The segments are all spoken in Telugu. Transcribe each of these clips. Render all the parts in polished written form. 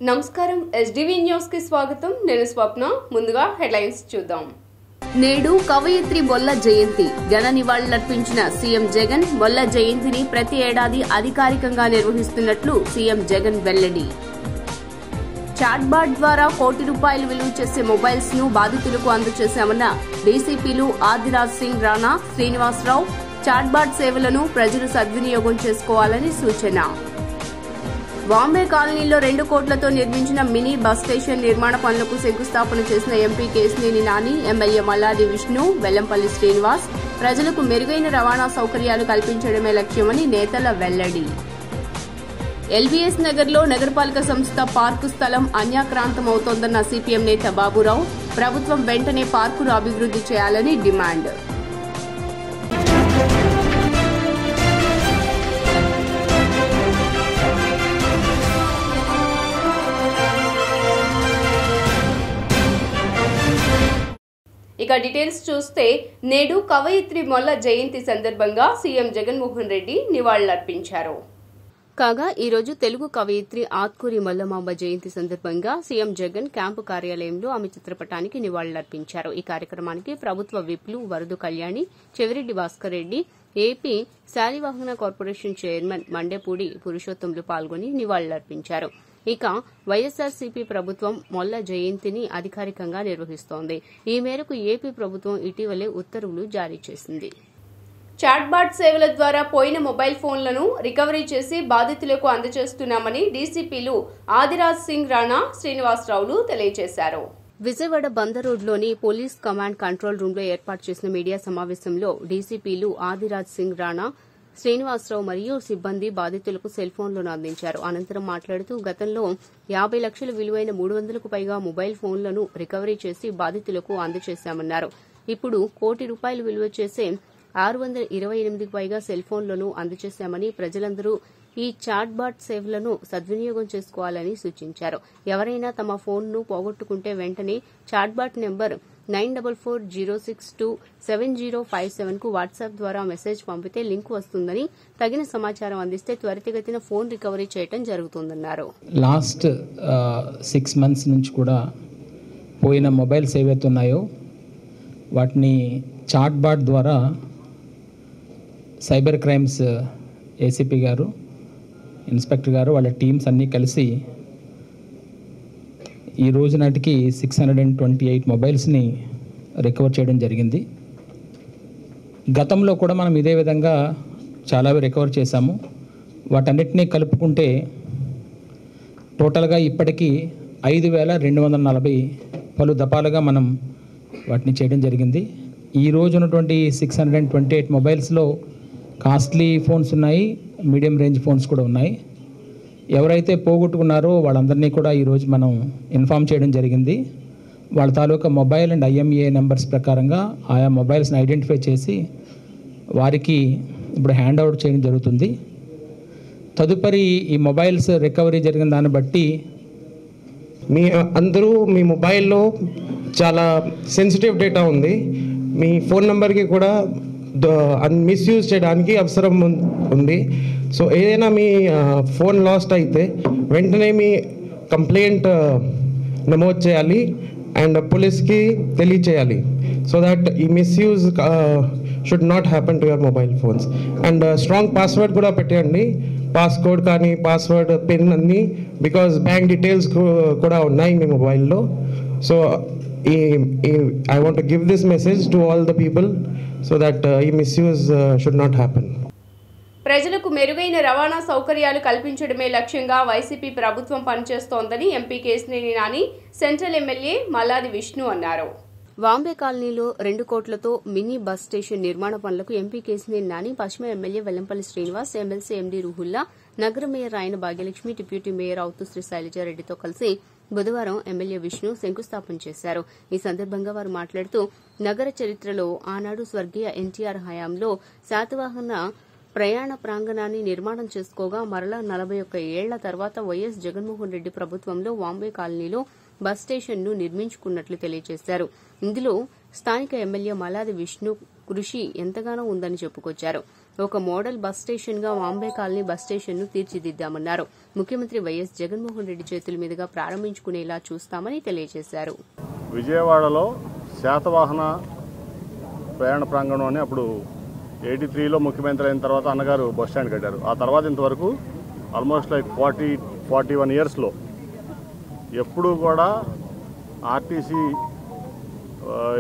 నమస్కారం ఎస్డివి న్యూస్ కి స్వాగతం నేను స్వప్న ముందుగా హెడ్లైన్స్ చూద్దాం నేడు కవయిత్రి మొల్ల జయంతి ఘన నివాళులర్పించిన సీఎం జగన్ మొల్ల జయంతిని ప్రతి ఏడాది అధికారికంగా నిర్వహిస్తున్నట్లు సీఎం జగన్ వెల్లడి చాట్బాట్ ద్వారా కోటి రూపాయలు విలువ చేసే మొబైల్స్ ను బాధితులకు అందజేశామన్న డీసీపీలు ఆదిరాజ్ సింగ్ రాణా శ్రీనివాసరావు చాట్బాట్ సేవలను ప్రజలు సద్వినియోగం చేసుకోవాలని సూచన బాంబే కాలనీలో 2 కోట్లతో నిర్మించిన మినీ బస్ స్టేషన్ నిర్మాణ పనులకు శంకుస్థాపన చేసిన ఎంపీ కేశినేని నాని ఎమ్మెల్యే మల్లాది విష్ణు వెల్లంపల్లి శ్రీనివాస్ ప్రజలకు మెరుగైన రవాణా సౌకర్యాలు కల్పించడమే లక్ష్యమని నేతల వెల్లడి ఎల్బీఎస్ నగర్లో నగరపాలక సంస్థ పార్కు స్థలం అన్యాక్రాంతమవుతోందన్న సీపీఎం నేత బాబురావు ప్రభుత్వం వెంటనే పార్కును అభివృద్ది చేయాలని డిమాండ్ ఇక డీటెయిల్స్ చూస్తే నేడు కవయిత్రి మొల్ల జయంతి సందర్భంగా సీఎం జగన్మోహన్ రెడ్డి నివాళులర్పించారు కాగా ఈ రోజు తెలుగు కవయిత్రి ఆత్కూరి మొల్లమాంబ జయంతి సందర్భంగా సీఎం జగన్ క్యాంపు కార్యాలయంలో ఆమె చిత్రపటానికి నివాళులర్పించారు ఈ కార్యక్రమానికి ప్రభుత్వ విప్లు Varadu Kalyani Chevireddy Bhaskar Reddy AP Shalivahana corporation chairman Mandepudi Purushottamulu పాల్గొని నివాళులర్పించారు ఇక వైఎస్సార్సీపీ ప్రభుత్వం మొల్ల జయంతిని అధికారికంగా నిర్వహిస్తోంది ఈ మేరకు ఏపీ ప్రభుత్వం ఇటీవలే ఉత్తర్వులు జారీ చేసింది చాట్బాట్ సేవల ద్వారా పోయిన మొబైల్ ఫోన్లను రికవరీ చేసి బాధితులకు అందజేస్తున్నామని డీసీపీలు ఆదిరాజ్ సింగ్ రాణా శ్రీనివాసరావులు తెలియజేశారు విజయవాడ బందర్ రోడ్లోని పోలీస్ కమాండ్ కంట్రోల్ రూంలో ఏర్పాటు చేసిన మీడియా సమావేశంలో డీసీపీలు ఆదిరాజ్ సింగ్ రాణా శ్రీనివాసరావు మరియు సిబ్బంది బాధితులకు సెల్ ఫోన్లను అందించారు అనంతరం మాట్లాడుతూ గతంలో 50 లక్షల విలువైన 300కు పైగా మొబైల్ ఫోన్లను రికవరీ చేసి బాధితులకు అందజేశామన్నారు ఇప్పుడు కోటి రూపాయలు విలువ చేసే 628కు పైగా సెల్ ఫోన్లను అందజేశామని ప్రజలందరూ ఈ చాట్బాట్ సేవలను సద్వినియోగం చేసుకోవాలని సూచించారు ఎవరైనా తమ ఫోన్ను పోగొట్టుకుంటే వెంటనే చాట్బాట్ నెంబర్ 9440627057 కు వాట్సాప్ ద్వారా మెసేజ్ పంపితే లింక్ వస్తుందని తగిన సమాచారం అందిస్తే త్వరితగతిన ఫోన్ రికవరీ చేయడం జరుగుతుందన్నారు లాస్ట్ 6 మంత్స్ నుంచి కూడా పోయిన మొబైల్స్ ఏవైతే ఉన్నాయో వాటిని చాట్బాట్ ద్వారా సైబర్ క్రైమ్స్ ఏసీపీ గారు ఇన్స్పెక్టర్ గారు వాళ్ళ టీమ్స్ అన్నీ కలిసి ఈ రోజు నాటికి 628 మొబైల్స్ని రికవర్ చేయడం జరిగింది గతంలో కూడా మనం ఇదే విధంగా చాలా రికవర్ చేశాము వాటన్నిటినీ కలుపుకుంటే టోటల్గా ఇప్పటికీ 5240 పలు దఫాలుగా మనం వాటిని చేయడం జరిగింది ఈ రోజు ఉన్నటువంటి 628 మొబైల్స్లో కాస్ట్లీ ఫోన్స్ ఉన్నాయి మీడియం రేంజ్ ఫోన్స్ కూడా ఉన్నాయి ఎవరైతే పోగొట్టుకున్నారో వాళ్ళందరినీ కూడా ఈరోజు మనం ఇన్ఫామ్ చేయడం జరిగింది వాళ్ళ తాలూకా మొబైల్ అండ్ ఐఎంఈఏ నెంబర్స్ ప్రకారంగా ఆయా మొబైల్స్ని ఐడెంటిఫై చేసి వారికి ఇప్పుడు హ్యాండ్ అవుట్ చేయడం జరుగుతుంది తదుపరి ఈ మొబైల్స్ రికవరీ జరిగిన దాన్ని బట్టి అందరూ మీ మొబైల్లో చాలా సెన్సిటివ్ డేటా ఉంది మీ ఫోన్ నెంబర్కి కూడా మిస్యూజ్ చేయడానికి అవసరం ఉంది సో ఏదైనా మీ ఫోన్ లాస్ట్ అయితే వెంటనే మీ కంప్లైంట్ నమోదు చేయాలి అండ్ పోలీస్కి తెలియచేయాలి సో దట్ ఈ misuse should not happen to your mobile phones and strong password కూడా పెట్టండి పాస్కోడ్ కానీ పాస్వర్డ్ పిన్ అన్నీ బికాజ్ బ్యాంక్ డీటెయిల్స్ కూడా ఉన్నాయి మీ మొబైల్లో so I want to give this message to all the people so that misuse should not happen. ప్రజలకు మెరుగైన రవాణా సౌకర్యాలు కల్పించడమే లక్ష్యంగా వైసీపీ ప్రభుత్వం పనిచేస్తోందని MP Kesineni Nani central MLA Malladi Vishnu అన్నారు బాంబే కాలనీలో 2 కోట్లతో మినీ బస్ స్టేషన్ నిర్మాణ పనులకు ఎంపీ కేశినేని నాని పశ్చిమ MLA Vellampalli Srinivas MLC MD Ruhulla నగర mayor Rayana Bhagyalakshmi deputy mayor Avuthu Shri శైలజారెడ్డితో కలిసి బుధవారం ఎమ్మెల్యే విష్ణు శంకుస్థాపన చేశారు ఈ సందర్భంగా వారు మాట్లాడుతూ నగర చరిత్రలో ఆనాడు స్వర్గీయ ఎన్టీఆర్ హయాంలో శాతవాహన ప్రయాణ ప్రాంగణాన్ని నిర్మాణం చేసుకోగా మరలా 41 ఏళ్ల తర్వాత వైఎస్ జగన్మోహన్ రెడ్డి ప్రభుత్వంలో బాంబే కాలనీలో బస్ స్టేషన్ను నిర్మించుకున్నట్లు తెలియజేశారు ఇందులో స్థానిక ఎమ్మెల్యే మల్లాది విష్ణు కృషి ఎంతగానో ఉందని చెప్పుకొచ్చారు ఒక మోడల్ బస్ స్టేషన్ గా వాంబే కాలనీ బస్ స్టేషన్ ను తీర్చిదిద్దామన్నారు. ముఖ్యమంత్రి వైఎస్ జగన్మోహన్ రెడ్డి చేతుల మీదుగా ప్రారంభించుకునేలా చూస్తామని తెలియజేశారు. విజయవాడలో శాతవాహన ప్రయాణ ప్రాంగణం అని అప్పుడు 83లో ముఖ్యమంత్రి అయిన తర్వాత అన్నగారు బస్ స్టాండ్ కట్టారు. ఆ తర్వాత ఇంతవరకు ఆల్మోస్ట్ లైక్ 41 ఇయర్స్లో ఎప్పుడూ కూడా ఆర్టీసీ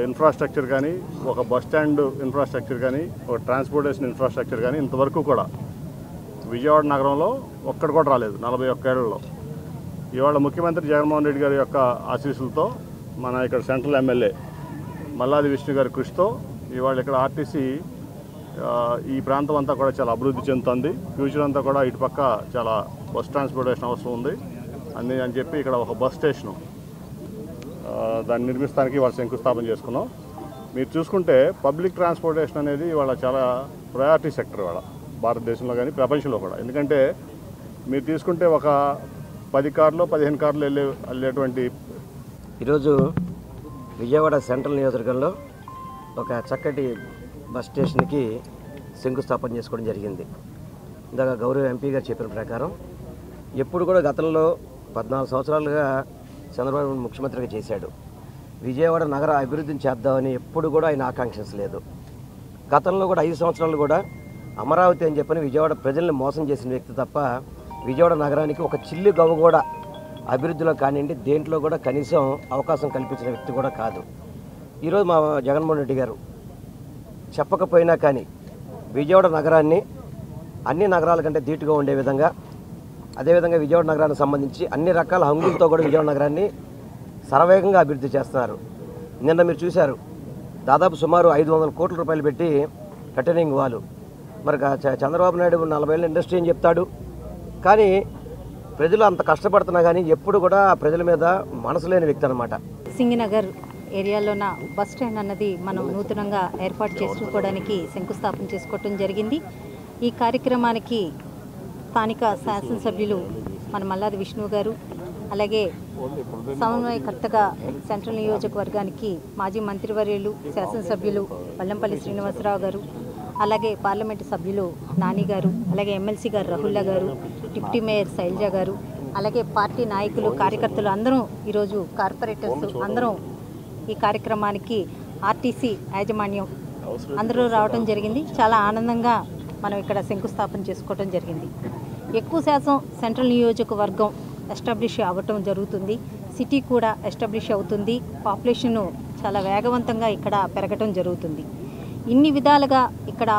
ఇన్ఫ్రాస్ట్రక్చర్ కానీ, ఒక బస్ స్టాండ్ ఇన్ఫ్రాస్ట్రక్చర్ కానీ, ఒక ట్రాన్స్పోర్టేషన్ ఇన్ఫ్రాస్ట్రక్చర్ కానీ ఇంతవరకు కూడా విజయవాడ నగరంలో ఒక్కటి కూడా రాలేదు 41 ఏళ్లలో. ఇవాళ ముఖ్యమంత్రి జగన్మోహన్ రెడ్డి గారి యొక్క ఆశీస్సులతో మన ఇక్కడ సెంట్రల్ ఎమ్మెల్యే మల్లాది విష్ణు గారి కృషితో ఇవాళ ఇక్కడ ఆర్టీసీ ఈ ప్రాంతం అంతా కూడా చాలా అభివృద్ధి చెందుతుంది. ఫ్యూచర్ అంతా కూడా ఇటుపక్క చాలా బస్ ట్రాన్స్పోర్టేషన్ అవసరం ఉంది అని చెప్పి ఇక్కడ ఒక బస్ స్టేషను దాన్ని నిర్మిస్తానికి ఇవాళ శంకుస్థాపన చేసుకున్నాం. మీరు చూసుకుంటే పబ్లిక్ ట్రాన్స్పోర్టేషన్ అనేది ఇవాళ చాలా ప్రయారిటీ సెక్టర్ ఇవాళ భారతదేశంలో కానీ ప్రపంచంలో కూడా. ఎందుకంటే మీరు తీసుకుంటే ఒక 10 కార్లు 15 కార్లు వెళ్ళేటువంటి ఈరోజు విజయవాడ సెంట్రల్ నియోజకవర్గంలో ఒక చక్కటి బస్ స్టేషన్కి శంకుస్థాపన చేసుకోవడం జరిగింది. ఇందాక గౌరవ ఎంపీ గారు చెప్పిన ప్రకారం ఎప్పుడు కూడా గతంలో 14 సంవత్సరాలుగా చంద్రబాబు ముఖ్యమంత్రిగా చేశాడు. విజయవాడ నగర అభివృద్ధిని చేద్దామని ఎప్పుడు కూడా ఆయన ఆకాంక్షించలేదు. గతంలో కూడా 5 సంవత్సరాలు కూడా అమరావతి అని చెప్పని విజయవాడ ప్రజల్ని మోసం చేసిన వ్యక్తి తప్ప విజయవాడ నగరానికి ఒక చిల్లి గవ్వ కూడా అభివృద్ధిలో కానివ్వండి దేంట్లో కూడా కనీసం అవకాశం కల్పించిన వ్యక్తి కూడా కాదు. ఈరోజు మా జగన్మోహన్ రెడ్డి గారు చెప్పకపోయినా కానీ విజయవాడ నగరాన్ని అన్ని నగరాల కంటే ధీటుగా ఉండే విధంగా, అదేవిధంగా విజయవాడ నగరానికి సంబంధించి అన్ని రకాల హంగులతో కూడా విజయవాడ నగరాన్ని శరవేగంగా అభివృద్ధి చేస్తున్నారు. నిన్న మీరు చూశారు, దాదాపు సుమారు 500 కోట్ల రూపాయలు పెట్టి రిటర్నింగ్ వాలు. మరి చంద్రబాబు నాయుడు 40 ఏళ్ళ ఇండస్ట్రీ అని చెప్తాడు, కానీ ప్రజలు అంత కష్టపడుతున్నా కానీ ఎప్పుడు కూడా ప్రజల మీద మనసు లేని వ్యక్తి అనమాట. సింగినగర్ ఏరియాలోన బస్ స్టాండ్ అన్నది మనం నూతనంగా ఏర్పాటు చేసుకోవడానికి శంకుస్థాపన చేసుకోవటం జరిగింది. ఈ కార్యక్రమానికి స్థానిక శాసనసభ్యులు మన మల్లాది విష్ణు గారు, అలాగే సమన్వయకర్తగా సెంట్రల్ నియోజకవర్గానికి మాజీ మంత్రివర్యులు శాసనసభ్యులు వల్లంపల్లి శ్రీనివాసరావు గారు, అలాగే పార్లమెంటు సభ్యులు నాని గారు, అలాగే ఎమ్మెల్సీ గారు రాహుల్లా గారు, డిప్యూటీ మేయర్ శైలజ గారు, అలాగే పార్టీ నాయకులు కార్యకర్తలు అందరూ ఈరోజు కార్పొరేటర్స్ అందరం ఈ కార్యక్రమానికి ఆర్టీసీ యాజమాన్యం అందరూ రావడం జరిగింది. చాలా ఆనందంగా మనం ఇక్కడ శంకుస్థాపన చేసుకోవడం జరిగింది. ఎక్కువ శాతం సెంట్రల్ నియోజకవర్గం ఎస్టాబ్లిష్ అవ్వటం జరుగుతుంది. సిటీ కూడా ఎస్టాబ్లిష్ అవుతుంది. పాపులేషన్ చాలా వేగవంతంగా ఇక్కడ పెరగటం జరుగుతుంది. ఇన్ని విధాలుగా ఇక్కడ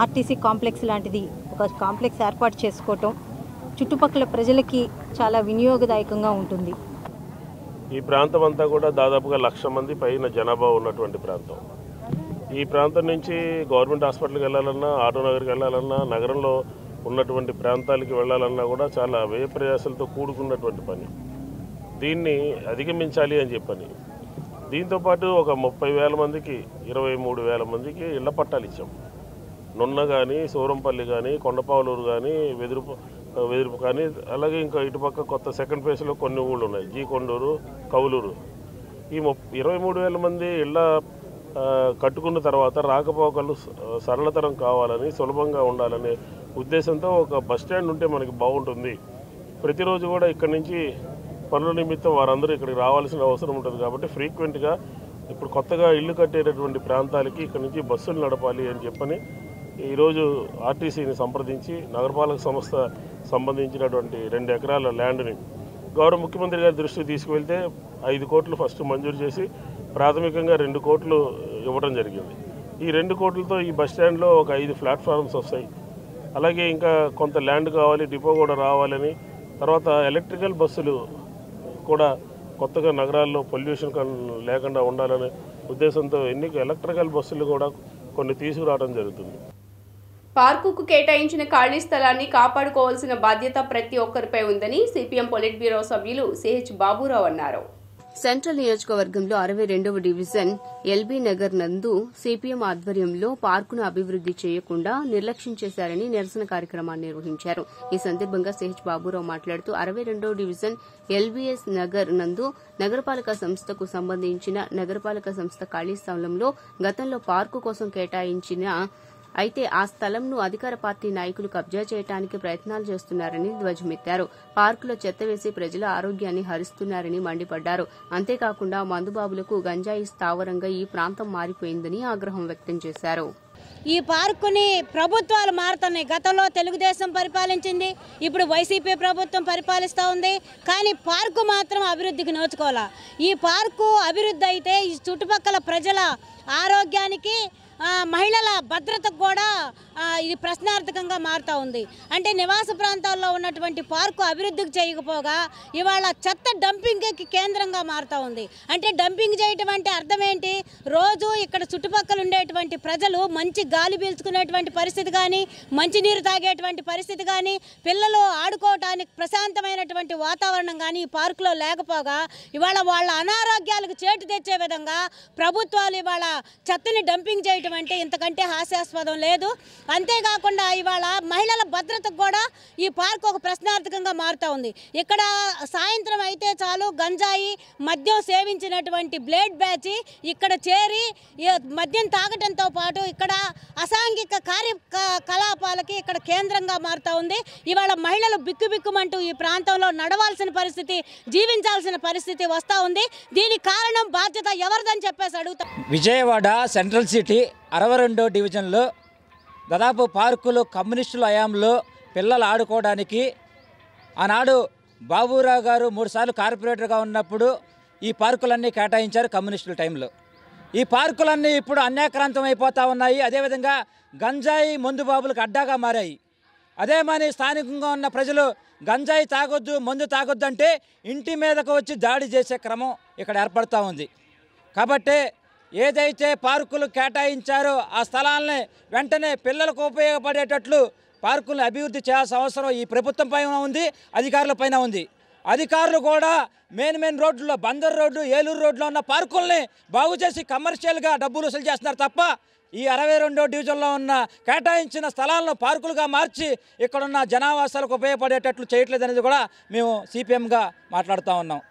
ఆర్టీసీ కాంప్లెక్స్ లాంటిది ఒక కాంప్లెక్స్ ఏర్పాటు చేసుకోవటం చుట్టుపక్కల ప్రజలకి చాలా వినియోగదాయకంగా ఉంటుంది. ఈ ప్రాంతం అంతా కూడా దాదాపుగా 1,00,000 మంది పైన జనాభా ఉన్నటువంటి ప్రాంతం. ఈ ప్రాంతం నుంచి గవర్నమెంట్ హాస్పిటల్కి వెళ్ళాలన్నా, ఆటోనగర్కి వెళ్ళాలన్నా, నగరంలో ఉన్నటువంటి ప్రాంతాలకి వెళ్ళాలన్నా కూడా చాలా వ్యయ ప్రయాసాలతో కూడుకున్నటువంటి పని. దీన్ని అధిగమించాలి అని చెప్పని దీంతోపాటు ఒక 30,000 మందికి 23,000 మందికి ఇళ్ల పట్టాలు ఇచ్చాం. నున్న కానీ, సూరంపల్లి కానీ, కొండపావులూరు కానీ, వెదురుపు కానీ, అలాగే ఇంకా ఇటుపక్క కొత్త సెకండ్ ఫేజ్లో కొన్ని ఊళ్ళు ఉన్నాయి, జీ కొండూరు, కౌలూరు. ఈ 23,000 మంది ఇళ్ళ కట్టుకున్న తర్వాత రాకపోకలు సరళతరం కావాలని, సులభంగా ఉండాలనే ఉద్దేశంతో ఒక బస్ స్టాండ్ ఉంటే మనకి బాగుంటుంది. ప్రతిరోజు కూడా ఇక్కడి నుంచి పనుల నిమిత్తం వారందరూ ఇక్కడికి రావాల్సిన అవసరం ఉంటుంది. కాబట్టి ఫ్రీక్వెంట్గా ఇప్పుడు కొత్తగా ఇల్లు కట్టేటటువంటి ప్రాంతాలకి ఇక్కడి నుంచి బస్సులు నడపాలి అని చెప్పని ఈరోజు ఆర్టీసీని సంప్రదించి నగరపాలక సంస్థ సంబంధించినటువంటి 2 ఎకరాల ల్యాండ్ని గౌరవ ముఖ్యమంత్రి గారి దృష్టికి తీసుకువెళ్తే 5 కోట్లు ఫస్ట్ మంజూరు చేసి ప్రాథమికంగా 2 కోట్లు ఇవ్వడం జరిగింది. ఈ 2 కోట్లతో ఈ బస్ స్టాండ్లో ఒక 5 ప్లాట్ఫామ్స్ వస్తాయి. అలాగే ఇంకా కొంత ల్యాండ్ కావాలి, డిపో కూడా రావాలని, తర్వాత ఎలక్ట్రికల్ బస్సులు కూడా కొత్తగా నగరాల్లో పొల్యూషన్ లేకుండా ఉండాలనే ఉద్దేశంతో ఎలక్ట్రికల్ బస్సులు కూడా కొన్ని తీసుకురావడం జరుగుతుంది. పార్కుకు కేటాయించిన ఖాళీ స్థలాన్ని కాపాడుకోవాల్సిన బాధ్యత ప్రతి ఒక్కరిపై ఉందని సిపిఎం పొలిట్ బ్యూరో సభ్యులు సిహెచ్ బాబురావు అన్నారు. సెంట్రల్ నియోజకవర్గంలో 62వ డివిజన్ ఎల్బీ నగర్ నందు సిపిఎం ఆధ్వర్యంలో పార్కును అభివృద్ది చేయకుండా నిర్లక్ష్యం చేశారని నిరసన కార్యక్రమాన్ని నిర్వహించారు. ఈ సందర్భంగా సిహెచ్ బాబురావు మాట్లాడుతూ 62వ డివిజన్ ఎల్బీఎస్ నగర్ నందు నగరపాలక సంస్థకు సంబంధించిన నగరపాలక సంస్థ ఖాళీ స్థలంలో గతంలో పార్కు కోసం కేటాయించిన అయితే ఆ స్థలంను అధికార పార్టీ నాయకులు కబ్జా చేయడానికి ప్రయత్నాలు చేస్తున్నారని ధ్వజమెత్తారు. పార్కులో చెత్త వేసి ప్రజల ఆరోగ్యాన్ని హరిస్తున్నారని మండిపడ్డారు. అంతేకాకుండా మందుబాబులకు గంజాయి స్థావరంగా ఈ ప్రాంతం మారిపోయిందని ఆగ్రహం వ్యక్తం చేశారు. ఈ పార్కుని ప్రభుత్వాలు మారుతున్నాయి. గతంలో తెలుగుదేశం పరిపాలించింది, ఇప్పుడు వైసీపీ ప్రభుత్వం పరిపాలిస్తూ ఉంది. కానీ పార్కు మాత్రం అభివృద్ధికి నోచుకోవాలా. ఈ పార్కు అభివృద్ధి అయితే ఈ చుట్టుపక్కల ప్రజల ఆరోగ్యానికి, మహిళల భద్రతకు కూడా ఇది ప్రశ్నార్థకంగా మారుతూ ఉంది. అంటే నివాస ప్రాంతాల్లో ఉన్నటువంటి పార్కు అభివృద్ధికి చేయకపోగా ఇవాళ చెత్త డంపింగ్కి కేంద్రంగా మారుతూ ఉంది. అంటే డంపింగ్ చేయటం అంటే అర్థం ఏంటి? రోజు ఇక్కడ చుట్టుపక్కల ఉండేటువంటి ప్రజలు మంచి గాలి పీల్చుకునేటువంటి పరిస్థితి కానీ, మంచినీరు తాగేటువంటి పరిస్థితి కానీ, పిల్లలు ఆడుకోవటానికి ప్రశాంతమైనటువంటి వాతావరణం కానీ ఈ పార్కులో లేకపోగా ఇవాళ వాళ్ళ అనారోగ్యాలకు చేటు తెచ్చే విధంగా ప్రభుత్వాలు ఇవాళ చెత్తని డంపింగ్ చేయటం అంటే ఇంతకంటే హాస్యాస్పదం లేదు. అంతేకాకుండా ఇవాళ మహిళల భద్రతకు కూడా ఈ పార్క్ ఒక ప్రశ్నార్థకంగా మారుతూ ఉంది. ఇక్కడ సాయంత్రం అయితే చాలు గంజాయి, మద్యం సేవించినటువంటి బ్లేడ్ బ్యాచ్ ఇక్కడ చేరి మద్యం తాగటంతో పాటు ఇక్కడ అసాంఘిక కార్యకలాపాలకి ఇక్కడ కేంద్రంగా మారుతూ ఉంది. ఇవాళ మహిళలు బిక్కుబిక్కుమంటూ ఈ ప్రాంతంలో నడవాల్సిన పరిస్థితి, జీవించాల్సిన పరిస్థితి వస్తూ ఉంది. దీనికి కారణం బాధ్యత ఎవరిదని చెప్పేసి అడుగుతా. విజయవాడ సెంట్రల్ సిటీ 62వ డివిజన్లో దాదాపు పార్కులు కమ్యూనిస్టుల హయాంలో పిల్లలు ఆడుకోవడానికి ఆనాడు బాబురావు గారు 3 సార్లు కార్పొరేటర్గా ఉన్నప్పుడు ఈ పార్కులన్నీ కేటాయించారు కమ్యూనిస్టుల టైంలో. ఈ పార్కులన్నీ ఇప్పుడు అన్యాక్రాంతం అయిపోతూ ఉన్నాయి. అదేవిధంగా గంజాయి మందు బాబులకు అడ్డాగా మారాయి. అదే మరి స్థానికంగా ఉన్న ప్రజలు గంజాయి తాగొద్దు, మందు తాగొద్దు అంటే ఇంటి మీదకు వచ్చి దాడి చేసే క్రమం ఇక్కడ ఏర్పడుతూ ఉంది. కాబట్టి ఏదైతే పార్కులు కేటాయించారో ఆ స్థలాలని వెంటనే పిల్లలకు ఉపయోగపడేటట్లు పార్కులను అభివృద్ధి చేయాల్సిన అవసరం ఈ ప్రభుత్వం పైన ఉంది, అధికారుల పైన ఉంది. అధికారులు కూడా మెయిన్ రోడ్లలో, బందర్ రోడ్డు, ఏలూరు రోడ్లో ఉన్న పార్కుల్ని బాగు చేసి కమర్షియల్గా డబ్బులు వసూలు చేస్తున్నారు తప్ప ఈ 62వ డివిజన్లో ఉన్న కేటాయించిన స్థలాలను పార్కులుగా మార్చి ఇక్కడున్న జనావాసాలకు ఉపయోగపడేటట్లు చేయట్లేదనేది కూడా మేము సిపిఎంగా మాట్లాడుతూ ఉన్నాం.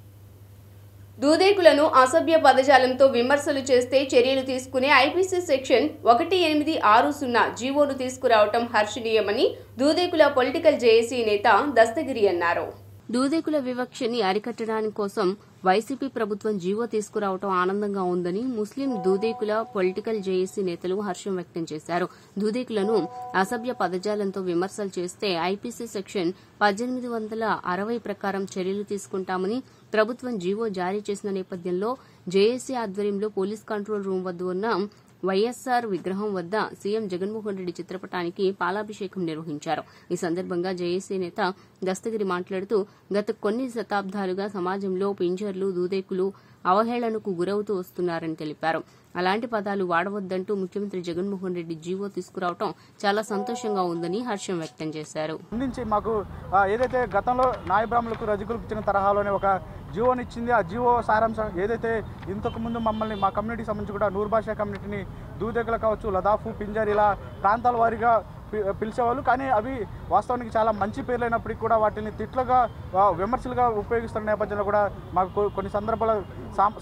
దూదేకులను అసభ్య పదజాలంతో విమర్శలు చేస్తే చర్యలు తీసుకునే ఐపీసీ సెక్షన్ 1860 జీవోను తీసుకురావటం హర్షణీయమని దూదేకుల పొలిటికల్ జేఏసీ నేత దస్తగిరి అన్నారు. దూదేకుల వివక్షని అరికట్టడానికి కోసం వైసీపీ ప్రభుత్వం జీవో తీసుకురావటం ఆనందంగా ఉందని ముస్లిం దూదేకుల పొలిటికల్ జేఏసీ నేతలు హర్షం వ్యక్తం చేశారు. దూదేకులను అసభ్య పదజాలంతో విమర్శలు చేస్తే ఐపీసీ సెక్షన్ 1860 ప్రకారం చర్యలు తీసుకుంటామని ప్రభుత్వం జీవో జారీ చేసిన నేపథ్యంలో జేఏసీ ఆధ్వర్యంలో పోలీస్ కంట్రోల్ రూమ్ వద్ద ఉన్న వైఎస్సార్ విగ్రహం వద్ద సీఎం జగన్మోహన్ రెడ్డి చిత్రపటానికి పాలాభిషేకం నిర్వహించారు. ఈ సందర్భంగా జేఏసీ నేత దస్తగిరి మాట్లాడుతూ గత కొన్ని శతాబ్దాలుగా సమాజంలో పింజర్లు, దూదేకులు అవహేళనకు గురవుతూ వస్తున్నారని తెలిపారు. అలాంటి పదాలు వాడవద్దంటూ ముఖ్యమంత్రి జగన్మోహన్ రెడ్డి జీవో తీసుకురావడం చాలా సంతోషంగా ఉందని హర్షం వ్యక్తం చేశారు. మాకు ఏదైతే గతంలో నాయబ్రాహ్మణులకు, రజకులకు ఇచ్చిన తరహాలోనే ఒక జీవోనిచ్చింది, ఆ జీవో సారాంశం ఏదైతే ఇంతకుముందు మమ్మల్ని మా కమ్యూనిటీకి సంబంధించి కూడా నూరు భాషా కమ్యూనిటీని దూదేకులు కావచ్చు, లదాఫు, పింజర్ ఇలా ప్రాంతాల వారీగా పిలిచేవాళ్ళు. కానీ అవి వాస్తవానికి చాలా మంచి పేర్లైనప్పటికీ కూడా వాటిని తిట్లుగా, విమర్శలుగా ఉపయోగిస్తున్న నేపథ్యంలో కూడా మాకు కొన్ని సందర్భాల్లో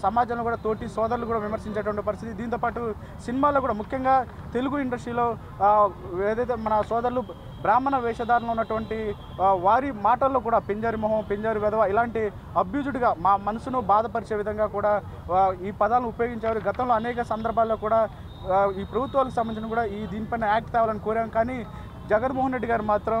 సమాజంలో కూడా తోటి సోదరులు కూడా విమర్శించేటువంటి పరిస్థితి. దీంతోపాటు సినిమాల్లో కూడా ముఖ్యంగా తెలుగు ఇండస్ట్రీలో ఏదైతే మన సోదరులు బ్రాహ్మణ వేషధారణలో ఉన్నటువంటి వారి మాటల్లో కూడా పింజారి మొహం, పింజారి వెధవ ఇలాంటి అబ్యూజ్డ్గా మా మనసును బాధపరిచే విధంగా కూడా ఈ పదాలను ఉపయోగించేవారు. గతంలో అనేక సందర్భాల్లో కూడా ఈ ప్రభుత్వాలకు సంబంధించిన కూడా దీనిపైన యాక్ట్ తేవాలని కోరాం. కానీ జగన్మోహన్ రెడ్డి గారు మాత్రం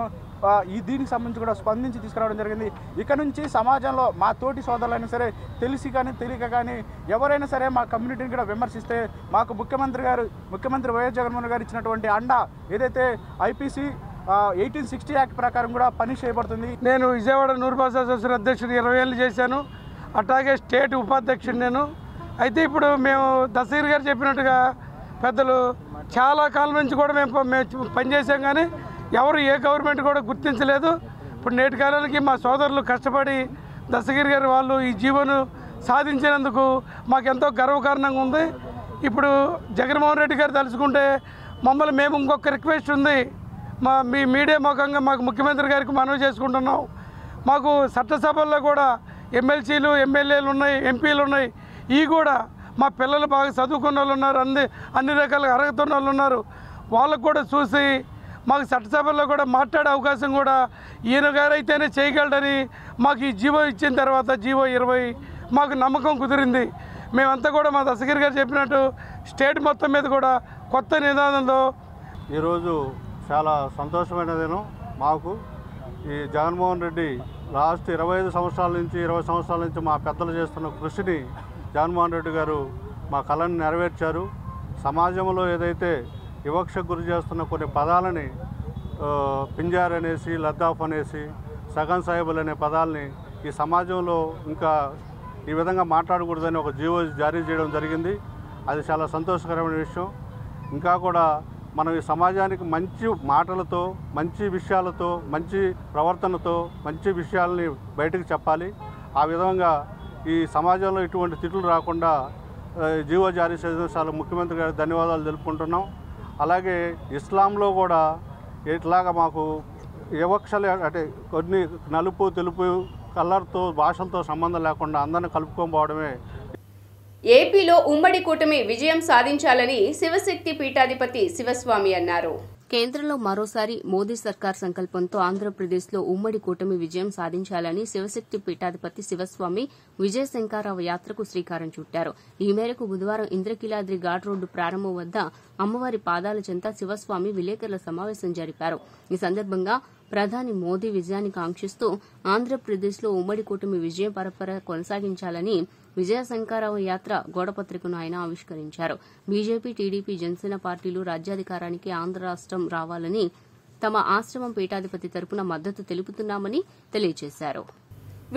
దీనికి సంబంధించి కూడా స్పందించి తీసుకురావడం జరిగింది. ఇక నుంచి సమాజంలో మా తోటి సోదరులైనా సరే తెలిసి కానీ తెలియక కానీ ఎవరైనా సరే మా కమ్యూనిటీని కూడా విమర్శిస్తే మాకు ముఖ్యమంత్రి వైఎస్ జగన్మోహన్ గారు ఇచ్చినటువంటి అండ ఏదైతే ఐపీసీ 1860 యాక్ట్ ప్రకారం కూడా పనిష్ చేయబడుతుంది. నేను విజయవాడ నూరు భాషా అసోసియేషన్ అధ్యక్షుడు 20 ఏళ్ళు చేశాను. అట్లాగే స్టేట్ ఉపాధ్యక్షుడు నేను. అయితే ఇప్పుడు మేము దస్తగిరి గారు చెప్పినట్టుగా పెద్దలు చాలా కాలం నుంచి కూడా మేము పనిచేసాం, కానీ ఎవరు ఏ గవర్నమెంట్ కూడా గుర్తించలేదు. ఇప్పుడు నేటి కాలానికి మా సోదరులు కష్టపడి దస్తగిరి గారు వాళ్ళు ఈ జీవోను సాధించినందుకు మాకెంతో గర్వకారణంగా ఉంది. ఇప్పుడు జగన్మోహన్ రెడ్డి గారు తలుచుకుంటే మమ్మల్ని మేము ఇంకొక రిక్వెస్ట్ ఉంది, మీ మీడియా ముఖంగా మాకు ముఖ్యమంత్రి గారికి మనవి చేసుకుంటున్నాం. మాకు చట్టసభల్లో కూడా ఎమ్మెల్సీలు, ఎమ్మెల్యేలు ఉన్నాయి, ఎంపీలు ఉన్నాయి. ఈ కూడా మా పిల్లలు బాగా చదువుకున్న వాళ్ళు ఉన్నారు, అన్ని రకాల అర్హత ఉన్న వాళ్ళు ఉన్నారు. వాళ్ళకు కూడా చూసి మాకు చట్టసభల్లో కూడా మాట్లాడే అవకాశం కూడా ఈయన గారైతేనే చేయగలడని మాకు ఈ జీవో ఇచ్చిన తర్వాత జీవో 20 మాకు నమ్మకం కుదిరింది. మేమంతా కూడా మా దశగిరి గారు చెప్పినట్టు స్టేట్ మొత్తం మీద కూడా కొత్త నిదానంలో ఈరోజు చాలా సంతోషమైన దినం మాకు. ఈ జగన్మోహన్ రెడ్డి లాస్ట్ 25 సంవత్సరాల నుంచి 20 సంవత్సరాల నుంచి మా పెద్దలు చేస్తున్న కృషిని జగన్మోహన్ రెడ్డి గారు మా కళను నెరవేర్చారు. సమాజంలో ఏదైతే వివక్షకు గురి చేస్తున్న కొన్ని పదాలని పింజార్ అనేసి, లద్దాఫ్ అనేసి, సగం సాహిబుల్ అనే పదాలని ఈ సమాజంలో ఇంకా ఈ విధంగా మాట్లాడకూడదని ఒక జీవో జారీ చేయడం జరిగింది. అది చాలా సంతోషకరమైన విషయం. ఇంకా కూడా మనం ఈ సమాజానికి మంచి మాటలతో, మంచి విషయాలతో, మంచి ప్రవర్తనతో మంచి విషయాలని బయటకు చెప్పాలి. ఆ విధంగా ఈ సమాజంలో ఇటువంటి తిట్లు రాకుండా జీవో జారీ చేయడం చాలా ముఖ్యమంత్రి గారికి ధన్యవాదాలు తెలుపుకుంటున్నాం. అలాగే ఇస్లాంలో కూడా ఇట్లాగా మాకు వివక్షలు అంటే కొన్ని నలుపు తెలుపు కలర్తో భాషలతో సంబంధం లేకుండా అందరిని కలుపుకొని పోవడమే. ఏపీలో ఉమ్మడి కూటమి విజయం సాధించాలని శివశక్తి పీఠాధిపతి శివస్వామి అన్నారు. కేంద్రంలో మరోసారి మోదీ సర్కార్ సంకల్పంతో ఆంధ్రప్రదేశ్లో ఉమ్మడి కూటమి విజయం సాధించాలని శివశక్తి పీఠాధిపతి శివస్వామి విజయ శంకరావ యాత్రకు శ్రీకారం చుట్టారు. ఈ మేరకు బుధవారం ఇంద్రకీలాద్రి ఘాట్ రోడ్డు ప్రారంభం వద్ద అమ్మవారి పాదాల చెంత శివస్వామి విలేకరుల సమావేశం జరిపారు. ఈ సందర్భంగా ప్రధాని మోదీ విజయాన్ని కాంక్షిస్తూ ఆంధ్రప్రదేశ్లో ఉమ్మడి కూటమి విజయ పరంపర కొనసాగించాలని విజయ శంకరావ యాత్ర గోడపత్రికను ఆయన ఆవిష్కరించారు. బీజేపీ, టీడీపీ, జనసేన పార్టీలు రాజ్యాధికారానికి ఆంధ్ర రాష్ట్రం రావాలని తమ ఆశ్రమం పీఠాధిపతి తరపున మద్దతు తెలుపుతున్నామని తెలియజేశారు.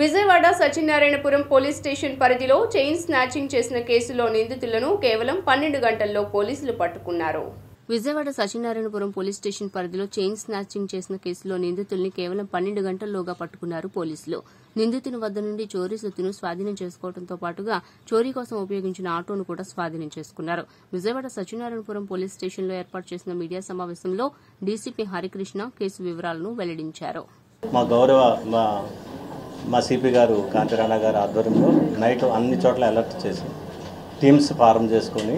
విజయవాడ సత్యనారాయణపురం పోలీస్ స్టేషన్ పరిధిలో చైన్ స్నాచింగ్ చేసిన కేసులో నిందితులను కేవలం 12 గంటల్లో పోలీసులు పట్టుకున్నారు. విజయవాడ సత్యనారాయణపురం పోలీస్ స్టేషన్ పరిధిలో చైన్ స్నాచింగ్ చేసిన కేసులో నిందితుల్ని కేవలం 12 గంటల్లోగా పట్టుకున్నారు పోలీసులు. నిందితుని వద్ద నుండి చోరీ సొత్తును స్వాధీనం చేసుకోవడంతో పాటుగా చోరీ కోసం ఉపయోగించిన ఆటోను కూడా స్వాధీనం చేసుకున్నారు. విజయవాడ సత్యనారాయణపురం పోలీస్ స్టేషన్లో ఏర్పాటు చేసిన మీడియా సమావేశంలో డీసీపీ హరికృష్ణ కేసు వివరాలను వెల్లడించారు. మా సిపి గారు కాంతిరాణ గారి ఆధ్వర్యంలో నైట్ అన్ని చోట్ల అలర్ట్ చేసి టీమ్స్ ఫారం చేసుకొని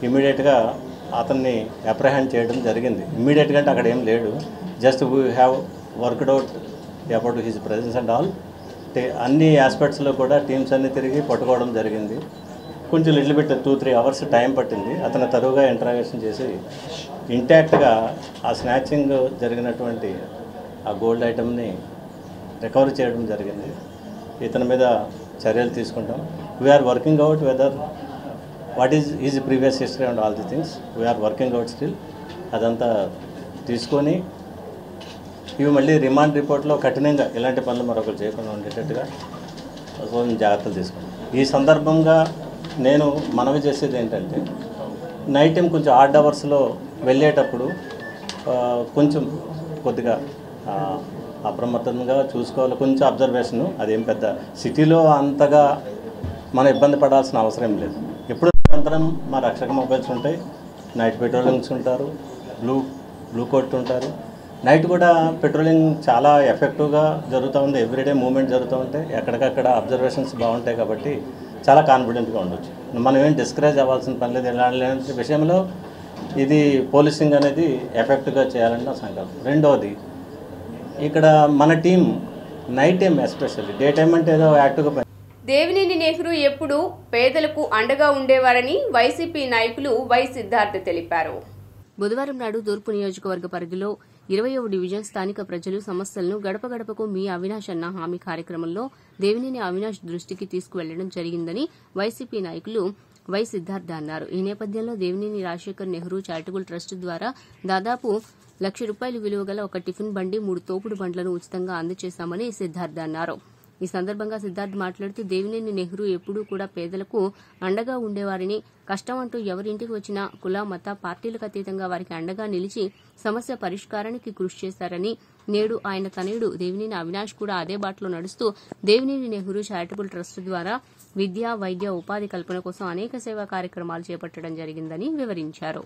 ఇమీడియట్గా అతన్ని అప్రహెండ్ చేయడం జరిగింది. ఇమ్మీడియట్గా అంటే అక్కడ ఏం లేడు, just we have worked out about his presence and all. అన్ని ఆస్పెక్ట్స్లో కూడా టీమ్స్ అన్ని తిరిగి పట్టుకోవడం జరిగింది. కొంచెం లిటిల్ బిట్ 2-3 అవర్స్ టైం పట్టింది. అతను తరువుగా ఇంటరాగేషన్ చేసి ఇంటాక్ట్గా ఆ స్నాచింగ్ జరిగినటువంటి ఆ గోల్డ్ ఐటమ్ని రికవరీ చేయడం జరిగింది. ఇతని మీద చర్యలు తీసుకుంటాం. We're working out whether what is is previous history and all the things we're working out still. అదంతా తీసుకొని ఇవి మళ్ళీ రిమాండ్ రిపోర్ట్లో కఠినంగా ఇలాంటి పనులు మరొకరు చేయకుండా ఉండేటట్టుగా కొంచెం జాగ్రత్తలు తీసుకుంటాం. ఈ సందర్భంగా నేను మనవి చేసేది ఏంటంటే నైట్ టైం కొంచెం ఆడ్ అవర్స్లో వెళ్ళేటప్పుడు కొంచెం కొద్దిగా అప్రమత్తంగా చూసుకోవాలి. కొంచెం అబ్జర్వేషను, అదేం పెద్ద సిటీలో అంతగా మనం ఇబ్బంది పడాల్సిన అవసరం లేదు. ఎప్పుడు నిరంతరం మా రక్షక మొబైల్స్ ఉంటాయి, నైట్ పెట్రోలింగ్స్ ఉంటారు, బ్లూ కోట్ ఉంటారు. నైట్ కూడా పెట్రోలింగ్ చాలా ఎఫెక్టివ్గా జరుగుతూ ఉంది. ఎవ్రీడే మూవ్మెంట్ జరుగుతూ ఉంటాయి. ఎక్కడికక్కడ అబ్జర్వేషన్స్ బాగుంటాయి కాబట్టి చాలా కాన్ఫిడెంట్గా ఉండొచ్చు. మనం ఏం డిస్కరేజ్ అవ్వాల్సిన పని లేదు. ఇలాంటి విషయంలో ఇది పోలీసింగ్ అనేది ఎఫెక్టివ్గా చేయాలని నా సంకల్పం. రెండవది, ఇక్కడ మన team night time especially, day time అంటే ఏదో యాక్టివ్గా దేవినేని నెహ్రూ ఎప్పుడూ పేదలకు అండగా ఉండేవారని వైసీపీ నాయకులు వై సిద్ధార్థ తెలిపారు. బుధవారం నాడు తూర్పు నియోజకవర్గ పరిధిలో 20వ డివిజన్ స్థానిక ప్రజలు సమస్యలను గడప గడపకు మీ అవినాష్ అన్న హామీ కార్యక్రమంలో దేవినేని అవినాష్ దృష్టికి తీసుకువెళ్లడం జరిగిందని వైసీపీ నాయకులు వై సిద్ధార్థ అన్నారు. ఈ నేపథ్యంలో దేవినేని రాజశేఖర్ నెహ్రూ చారిటబుల్ ట్రస్ట్ ద్వారా దాదాపు ₹1,00,000 విలువ గల ఒక టిఫిన్ బండి, 3 తోపుడు బండ్లను ఉచితంగా అందజేశామని సిద్ధార్థ అన్నారు. ఈ సందర్భంగా సిద్ధార్థ్ మాట్లాడుతూ దేవినేని నెహ్రూ ఎప్పుడూ కూడా పేదలకు అండగా ఉండేవారని, కష్టం అంటూ ఎవరింటికి వచ్చినా కుల మత పార్టీలకు అతీతంగా వారికి అండగా నిలిచి సమస్య పరిష్కారానికి కృషి చేశారని, నేడు ఆయన తనయుడు దేవినేని అవినాష్ కూడా అదే బాటలో నడుస్తూ దేవినేని నెహ్రూ చారిటబుల్ ట్రస్ట్ ద్వారా విద్య, వైద్య, ఉపాధి కల్పన కోసం అనేక సేవా కార్యక్రమాలు చేపట్టడం జరిగిందని వివరించారు.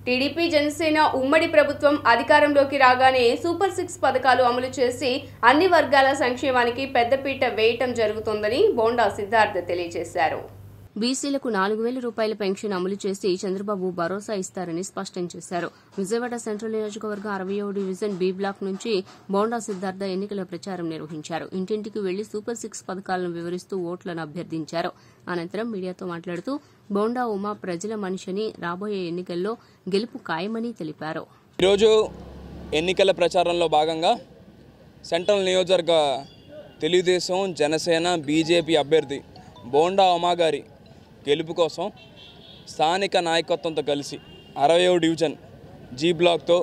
టీడీపీ జనసేన ఉమ్మడి ప్రభుత్వం అధికారంలోకి రాగానే సూపర్ 6 పథకాలు అమలు చేసి అన్ని వర్గాల సంక్షేమానికి పెద్దపీట వేయటం జరుగుతోందని బోండా సిద్ధార్థ తెలియజేశారు. బీసీలకు 4,000 రూపాయల పెన్షన్ అమలు చేసి చంద్రబాబు భరోసా ఇస్తారని స్పష్టం చేశారు. విజయవాడ సెంట్రల్ నియోజకవర్గం 60వ డివిజన్ బి బ్లాక్ నుంచి బోండా సిద్ధార్థ ఎన్నికల ప్రచారం నిర్వహించారు. ఇంటింటికి వెళ్లి సూపర్ 6 పథకాలను వివరిస్తూ ఓట్లను అభ్యర్థించారు. అనంతరం మీడియాతో మాట్లాడుతూ బోండా ఉమా ప్రజల మనిషిని, రాబోయే ఎన్నికల్లో గెలుపు ఖాయమని తెలిపారు. ఈరోజు ఎన్నికల ప్రచారంలో భాగంగా సెంట్రల్ నియోజకవర్గ తెలుగుదేశం, జనసేన, బీజేపీ అభ్యర్థి బోండా ఉమా గారి గెలుపు కోసం స్థానిక నాయకత్వంతో కలిసి 60వ డివిజన్ జీ బ్లాక్తో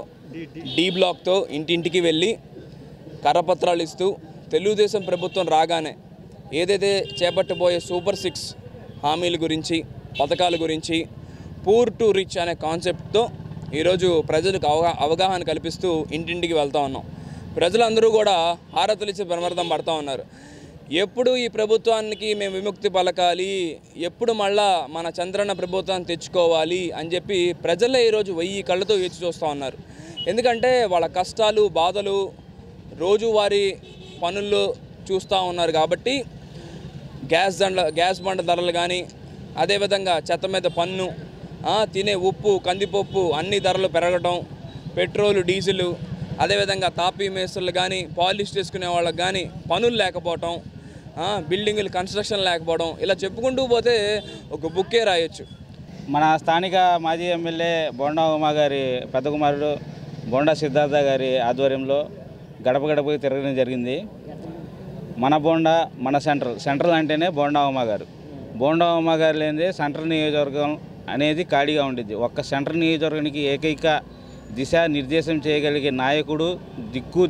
డి బ్లాక్తో ఇంటింటికి వెళ్ళి కరపత్రాలు ఇస్తూ తెలుగుదేశం ప్రభుత్వం రాగానే ఏదైతే చేపట్టబోయే సూపర్ 6 హామీల గురించి, పథకాల గురించి పూర్ టు రిచ్ అనే కాన్సెప్ట్తో ఈరోజు ప్రజలకు అవగాహన కల్పిస్తూ ఇంటింటికి వెళ్తూ ఉన్నాం. ప్రజలందరూ కూడా హారతులిచ్చి బ్రహ్మరథం పడుతూ ఉన్నారు. ఎప్పుడు ఈ ప్రభుత్వానికి మేము విముక్తి పలకాలి, ఎప్పుడు మళ్ళా మన చంద్రన్న ప్రభుత్వాన్ని తెచ్చుకోవాలి అని చెప్పి ప్రజలే ఈరోజు 1000 కళ్ళతో ఎత్తి చూస్తూ ఉన్నారు. ఎందుకంటే వాళ్ళ కష్టాలు, బాధలు, రోజువారీ పనుల్లో చూస్తూ ఉన్నారు. కాబట్టి గ్యాస్ బండ ధరలు కానీ, అదేవిధంగా చెత్త మీద పన్ను, తినే ఉప్పు, కందిపప్పు అన్ని ధరలు పెరగడం, పెట్రోలు, డీజిల్, అదేవిధంగా తాపీ మేస్త్రులు కానీ, పాలిష్ చేసుకునే వాళ్ళకి కానీ పనులు లేకపోవటం, బిల్డింగులు కన్స్ట్రక్షన్ లేకపోవడం, ఇలా చెప్పుకుంటూ పోతే ఒక బుక్కే రాయొచ్చు. మన స్థానిక మాజీ ఎమ్మెల్యే బోండా ఉమా గారి పెద్ద కుమారుడు బోండా సిద్ధార్థ గారి ఆధ్వర్యంలో గడప గడపకి తిరగడం జరిగింది. మన బోండా, మన సెంట్రల్ అంటేనే బోండా ఉమా గారు. బోండా ఉమా గారు లేనిదే సెంట్రల్ నియోజకవర్గం అనేది ఖాళీగా ఉండిద్ది. ఒక్క సెంట్రల్ నియోజకవర్గానికి ఏకైక దిశ నిర్దేశం చేయగలిగే నాయకుడు,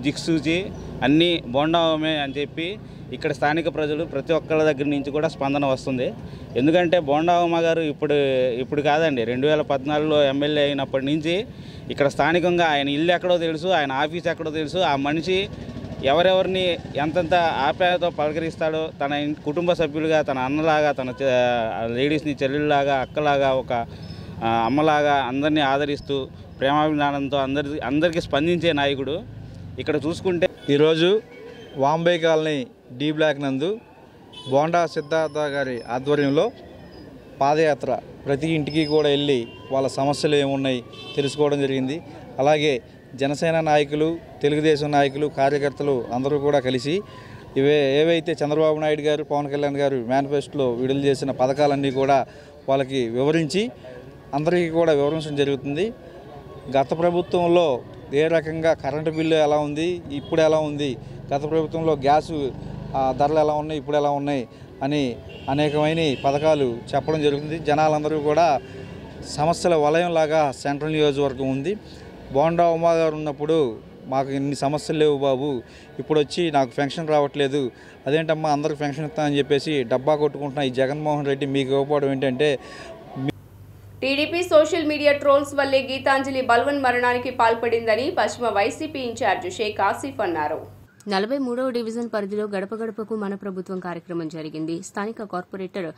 దిక్సూచి అన్నీ బోండా ఉమే అని చెప్పి ఇక్కడ స్థానిక ప్రజలు ప్రతి ఒక్కళ్ళ దగ్గర నుంచి కూడా స్పందన వస్తుంది. ఎందుకంటే బోండా ఉమా గారు ఇప్పుడు కాదండి, 2014లో ఎమ్మెల్యే అయినప్పటి నుంచి ఇక్కడ స్థానికంగా ఆయన ఇల్లు ఎక్కడో తెలుసు, ఆయన ఆఫీస్ ఎక్కడో తెలుసు. ఆ మనిషి ఎవరెవరిని ఎంతంత ఆప్యాయతతో పలకరిస్తాడో, తన కుటుంబ సభ్యులుగా, తన అన్నలాగా, తన లేడీస్ని చెల్లెళ్ళలాగా, అక్కలాగా, ఒక అమ్మలాగా అందరినీ ఆదరిస్తూ ప్రేమాభిమానంతో అందరికీ స్పందించే నాయకుడు. ఇక్కడ చూసుకుంటే ఈరోజు వాంబే కాలనీ డి బ్లాక్ నందు బోండా సిద్ధార్థ గారి ఆధ్వర్యంలో పాదయాత్ర ప్రతి ఇంటికి కూడా వెళ్ళి వాళ్ళ సమస్యలు ఏమున్నాయి తెలుసుకోవడం జరిగింది. అలాగే జనసేన నాయకులు, తెలుగుదేశం నాయకులు, కార్యకర్తలు అందరూ కూడా కలిసి ఏవైతే చంద్రబాబు నాయుడు గారు, పవన్ కళ్యాణ్ గారు మేనిఫెస్టోలో విడుదల చేసిన పథకాలన్నీ కూడా వాళ్ళకి వివరించి అందరికీ కూడా వివరించడం జరుగుతుంది. గత ప్రభుత్వంలో ఏ రకంగా కరెంటు బిల్లు ఎలా ఉంది, ఇప్పుడు ఎలా ఉంది, గత ప్రభుత్వంలో గ్యాసు ధరలు ఎలా ఉన్నాయి, ఇప్పుడు ఎలా ఉన్నాయి అని అనేకమైన పథకాలు చెప్పడం జరుగుతుంది. జనాలందరూ కూడా సమస్యల వలయంలాగా సెంట్రల్ నియోజకవర్గం ఉంది. బోండా ఉమా గారు ఉన్నప్పుడు మాకు ఇన్ని సమస్యలు లేవు బాబు, ఇప్పుడు వచ్చి నాకు పెన్షన్ రావట్లేదు, అదేంటమ్మా అందరికి పెన్షన్ ఇస్తానని చెప్పేసి డబ్బా కొట్టుకుంటున్నా ఈ జగన్మోహన్ రెడ్డి మీకు ఇవ్వకపోవడం ఏంటంటే. టీడీపీ సోషల్ మీడియా ట్రోల్స్ వల్లే గీతాంజలి బల్వన్ మరణానికి పాల్పడిందని పశ్చిమ వైసీపీ ఇన్ఛార్జ్ షేక్ ఆసిఫ్ అన్నారు. 43వ డివిజన్ పరిధిలో గడప గడపకు మన ప్రభుత్వం కార్యక్రమం జరిగింది. స్థానిక కార్పొరేటర్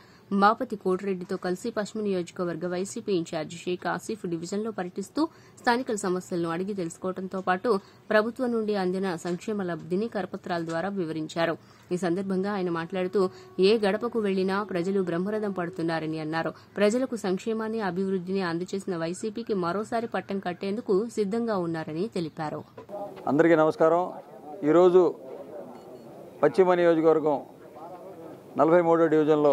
బాపతి కోటిరెడ్డితో కలిసి పశ్చిమ నియోజకవర్గ వైసీపీ ఇన్ఛార్జ్ షేక్ ఆసిఫ్ డివిజన్లో పర్యటిస్తూ స్థానికుల సమస్యలను అడిగి తెలుసుకోవడంతో పాటు ప్రభుత్వం నుండి అందిన సంక్షేమ లబ్దిని కరపత్రాల ద్వారా వివరించారు. ఈ సందర్భంగా ఆయన మాట్లాడుతూ ఏ గడపకు వెళ్లినా ప్రజలు బ్రహ్మరథం పడుతున్నారని అన్నారు. ప్రజలకు సంక్షేమాన్ని, అభివృద్దిని అందజేసిన వైసీపీకి మరోసారి పట్టం కట్టేందుకు సిద్దంగా ఉన్నారని తెలిపారు. అందరికీ నమస్కారం. ఈరోజు పశ్చిమ నియోజకవర్గం 43వ డివిజన్లో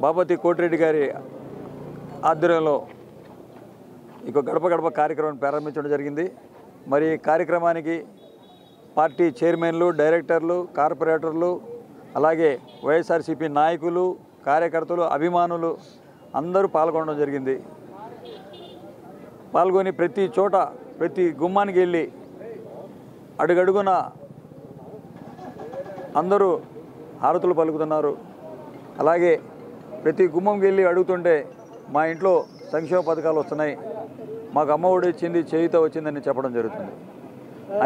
బాపతి కోటిరెడ్డి గారి ఆధ్వర్యంలో ఇక గడప గడప కార్యక్రమాన్ని ప్రారంభించడం జరిగింది. మరి ఈ కార్యక్రమానికి పార్టీ చైర్మన్లు, డైరెక్టర్లు, కార్పొరేటర్లు, అలాగే వైఎస్ఆర్సీపీ నాయకులు, కార్యకర్తలు, అభిమానులు అందరూ పాల్గొనడం జరిగింది. పాల్గొని ప్రతి చోట ప్రతి గుమ్మానికి వెళ్ళి అడుగడుగున అందరూ హారతులు పలుకుతున్నారు. అలాగే ప్రతి గుమ్మంకి వెళ్ళి అడుగుతుంటే మా ఇంట్లో సంక్షేమ పథకాలు వస్తున్నాయి, మాకు అమ్మఒడి వచ్చింది, చేయూత వచ్చిందని చెప్పడం జరుగుతుంది.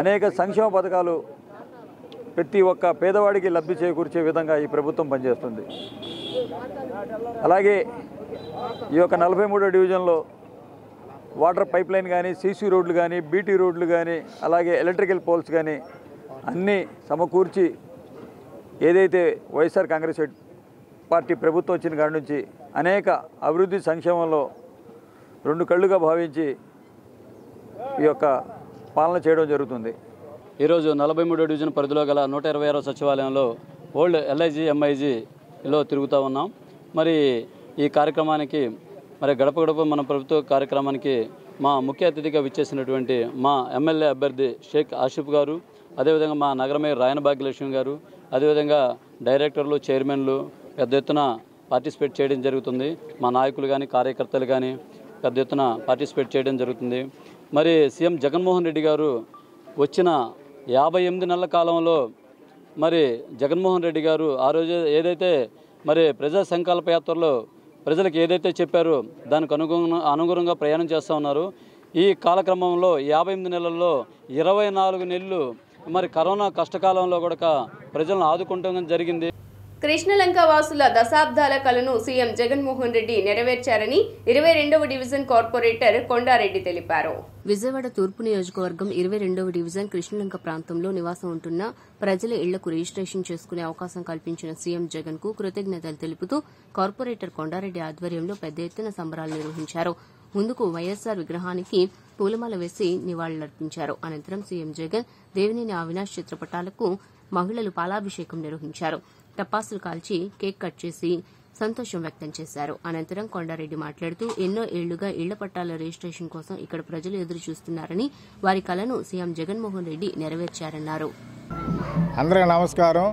అనేక సంక్షేమ పథకాలు ప్రతి ఒక్క పేదవాడికి లబ్ధి చేకూర్చే విధంగా ఈ ప్రభుత్వం పనిచేస్తుంది. అలాగే ఈ యొక్క 43వ డివిజన్లో వాటర్ పైప్ లైన్ కానీ, సీసీ రోడ్లు కానీ, బీటీ రోడ్లు కానీ, అలాగే ఎలక్ట్రికల్ పోల్స్ కానీ అన్నీ సమకూర్చి ఏదైతే వైఎస్ఆర్ కాంగ్రెస్ పార్టీ ప్రభుత్వం వచ్చిన కాడి నుంచి అనేక అభివృద్ధి సంక్షేమంలో రెండు కళ్ళుగా భావించి ఈ యొక్క పాలన చేయడం జరుగుతుంది. ఈరోజు 43వ డివిజన్ పరిధిలో గల 126వ సచివాలయంలో ఓల్డ్ LIG MIGలో తిరుగుతూ ఉన్నాం. మరి ఈ కార్యక్రమానికి గడప గడప మన ప్రభుత్వ కార్యక్రమానికి మా ముఖ్య అతిథిగా విచ్చేసినటువంటి మా ఎమ్మెల్యే అభ్యర్థి షేక్ ఆసిఫ్ గారు, అదేవిధంగా మా నగర మేయర్ రాయన భాగ్యలక్ష్మి గారు, అదేవిధంగా డైరెక్టర్లు, చైర్మన్లు పెద్ద ఎత్తున పార్టిసిపేట్ చేయడం జరుగుతుంది. మా నాయకులు కానీ కార్యకర్తలు కానీ పెద్ద ఎత్తున పార్టిసిపేట్ చేయడం జరుగుతుంది. మరి సీఎం జగన్మోహన్ రెడ్డి గారు వచ్చిన 58 నెలల కాలంలో మరి జగన్మోహన్ రెడ్డి గారు ఆ రోజు ఏదైతే మరి ప్రజా సంకల్ప యాత్రలో ప్రజలకు ఏదైతే చెప్పారో దానికి అనుగుణంగా ప్రయాణం చేస్తూ ఉన్నారు. ఈ కాలక్రమంలో 58 నెలల్లో 24 నెలలు మరి కరోనా కష్టకాలంలో కూడా ప్రజలను ఆదుకుంటం జరిగింది. కృష్ణలంక వాసుల దశాబ్దాల కలను సీఎం జగన్మోహన్ రెడ్డి నెరవేర్చారని 22వ డివిజన్ కార్పొరేటర్ కొండారెడ్డి తెలిపారు. విజయవాడ తూర్పు నియోజకవర్గం 22వ డివిజన్ కృష్ణలంక ప్రాంతంలో నివాసం ఉంటున్న ప్రజల ఇళ్లకు రిజిస్ట్రేషన్ చేసుకునే అవకాశం కల్పించిన సీఎం జగన్ కు కృతజ్ఞతలు తెలుపుతూ కార్పొరేటర్ కొండారెడ్డి ఆధ్వర్యంలో పెద్ద ఎత్తున సంబరాలు నిర్వహించారు. ముందుకు వైఎస్సార్ విగ్రహానికి పూలమాల వేసి నివాళులర్పించారు. అనంతరం సీఎం జగన్ దేవినేని అవినాష్ చిత్రపటాలకు మహిళలు పాలాభిషేకం నిర్వహించారు. టపాసులు కాల్చి కేక్ కట్ చేసి సంతోషం వ్యక్తం చేశారు. అనంతరం కొండారెడ్డి మాట్లాడుతూ ఎన్నో ఏళ్లుగా ఇళ్ల పట్టాల రిజిస్ట్రేషన్ కోసం ఇక్కడ ప్రజలు ఎదురు చూస్తున్నారని, వారి కలను సీఎం జగన్మోహన్ రెడ్డి నెరవేర్చారన్నారు. అందరికీ నమస్కారం.